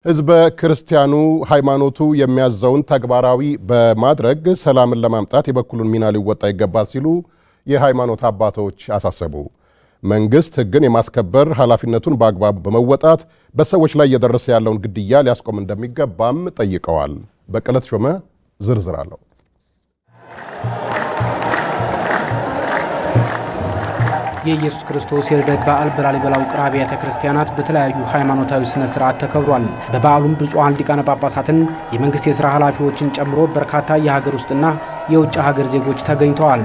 ህዝበ ክርስቲያኑ ሃይማኖቱ የሚያዘውን ተግባራዊ በማድረግ ሰላምን ለማምጣት የበኩሉን ሚና ሊወጣ ይገባል ሲሉ የሃይማኖት አባቶች አሳሰቡ። መንግስት ህግን የማስከበር ኃላፊነቱን በአግባቡ በመወጣት በሰዎች ላይ እየደረሰ ያለውን ግድያ ሊያስቆም እንደሚገባም ጠይቀዋል። በቀለት ሾመ ዝርዝር አለው። የኢየሱስ ክርስቶስ የልደት በዓል በላሊበላ ውቅር አብያተ ክርስቲያናት በተለያዩ ሃይማኖታዊ ስነ ስርዓት ተከብሯል። በበዓሉም ብፁዓን ሊቃነ ጳጳሳትን የመንግስት የሥራ ኃላፊዎችን ጨምሮ በርካታ የሀገር ውስጥና የውጭ ሀገር ዜጎች ተገኝተዋል።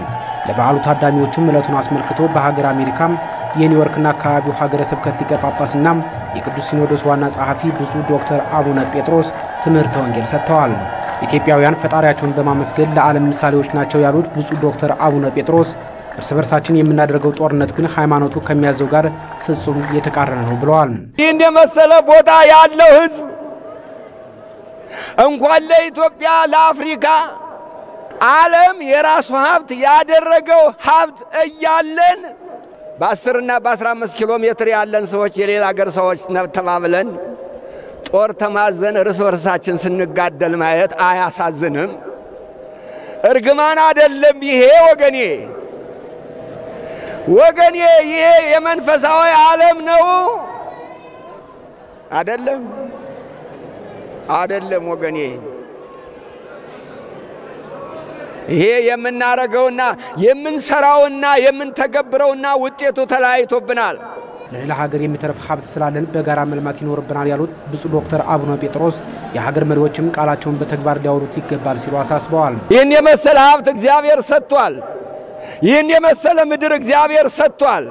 ለበዓሉ ታዳሚዎችም ዕለቱን አስመልክቶ በሀገር አሜሪካ የኒውዮርክና አካባቢው ሀገረ ስብከት ሊቀ ጳጳስና የቅዱስ ሲኖዶስ ዋና ጸሐፊ ብፁዕ ዶክተር አቡነ ጴጥሮስ ትምህርተ ወንጌል ሰጥተዋል። ኢትዮጵያውያን ፈጣሪያቸውን በማመስገን ለዓለም ምሳሌዎች ናቸው ያሉት ብፁዕ ዶክተር አቡነ ጴጥሮስ እርስ በርሳችን የምናደርገው ጦርነት ግን ሃይማኖቱ ከሚያዘው ጋር ፍጹም የተቃረነ ነው ብለዋል። ይህን የመሰለ ቦታ ያለው ህዝብ እንኳን ለኢትዮጵያ ለአፍሪካ ዓለም የራሱ ሀብት ያደረገው ሀብት እያለን በ10 እና በ15 ኪሎ ሜትር ያለን ሰዎች የሌላ ሀገር ሰዎች ተማምለን ጦር ተማዘን እርስ በርሳችን ስንጋደል ማየት አያሳዝንም? እርግማን አይደለም ይሄ ወገኔ ይሄ የመንፈሳዊ ዓለም ነው አይደለም ወገኔ። ይሄ የምናረገውና የምንሰራውና የምንተገብረውና ውጤቱ ተለያይቶብናል። ለሌላ ሀገር የሚተርፍ ሀብት ስላለን በጋራ መልማት ይኖርብናል ያሉት ብፁዕ ዶክተር አቡነ ጴጥሮስ የሀገር መሪዎችም ቃላቸውን በተግባር ሊያወሩት ይገባል ሲሉ አሳስበዋል። ይህን የመሰለ ሀብት እግዚአብሔር ሰጥቷል። ይህን የመሰለ ምድር እግዚአብሔር ሰጥቷል።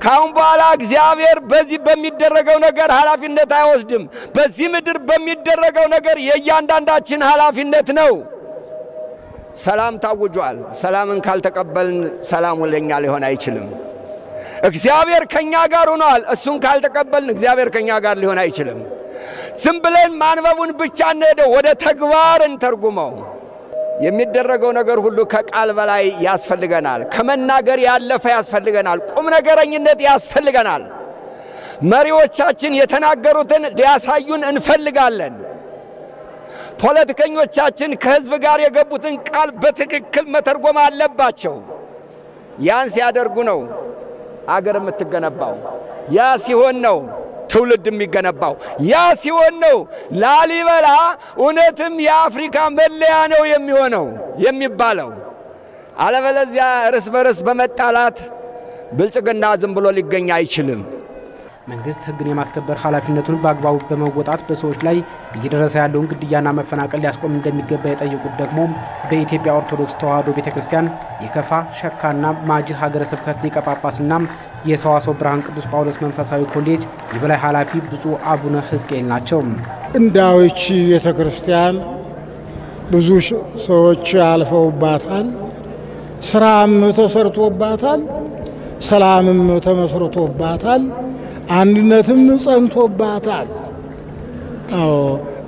ካሁን በኋላ እግዚአብሔር በዚህ በሚደረገው ነገር ኃላፊነት አይወስድም። በዚህ ምድር በሚደረገው ነገር የእያንዳንዳችን ኃላፊነት ነው። ሰላም ታውጇል። ሰላምን ካልተቀበልን ሰላሙ ለኛ ሊሆን አይችልም። እግዚአብሔር ከኛ ጋር ሆኗል። እሱን ካልተቀበልን እግዚአብሔር ከኛ ጋር ሊሆን አይችልም። ዝም ብለን ማንበቡን ብቻ እንሄደው፣ ወደ ተግባር እንተርጉመው። የሚደረገው ነገር ሁሉ ከቃል በላይ ያስፈልገናል። ከመናገር ያለፈ ያስፈልገናል። ቁም ነገረኝነት ያስፈልገናል። መሪዎቻችን የተናገሩትን ሊያሳዩን እንፈልጋለን። ፖለቲከኞቻችን ከህዝብ ጋር የገቡትን ቃል በትክክል መተርጎም አለባቸው። ያን ሲያደርጉ ነው አገር የምትገነባው። ያ ሲሆን ነው ትውልድ የሚገነባው። ያ ሲሆን ነው ላሊበላ እውነትም የአፍሪካ መለያ ነው የሚባለው። አለበለዚያ እርስ በርስ በመጣላት ብልጽግና ዝም ብሎ ሊገኝ አይችልም። መንግስት ህግን የማስከበር ኃላፊነቱን በአግባቡ በመወጣት በሰዎች ላይ እየደረሰ ያለውን ግድያና መፈናቀል ሊያስቆም እንደሚገባ የጠየቁት ደግሞ በኢትዮጵያ ኦርቶዶክስ ተዋሕዶ ቤተክርስቲያን የከፋ ሸካና ማጂ ሀገረ ስብከት ሊቀ ጳጳስና የሰዋስወ ብርሃን ቅዱስ ጳውሎስ መንፈሳዊ ኮሌጅ የበላይ ኃላፊ ብፁዕ አቡነ ሕዝቅኤል ናቸው። እንዳውቺ ቤተክርስቲያን ብዙ ሰዎች አልፈውባታል። ስራም ተሰርቶባታል። ሰላምም ተመስርቶባታል። አንድነትም ጸንቶባታል።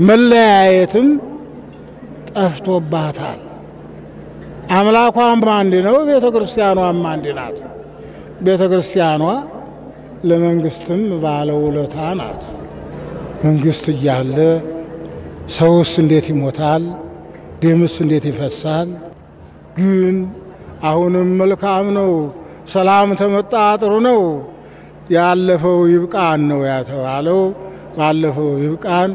መለያየትም ጠፍቶባታል። አምላኳም አንድ ነው፣ ቤተክርስቲያኗም አንድ ናት። ቤተክርስቲያኗ ለመንግስትም ባለውለታ ናት። መንግስት እያለ ሰውስ እንዴት ይሞታል? ደምስ እንዴት ይፈሳል? ግን አሁንም መልካም ነው፣ ሰላም ተመጣ ጥሩ ነው። ያለፈው ይብቃን ነው ያተባለው። ባለፈው ይብቃን።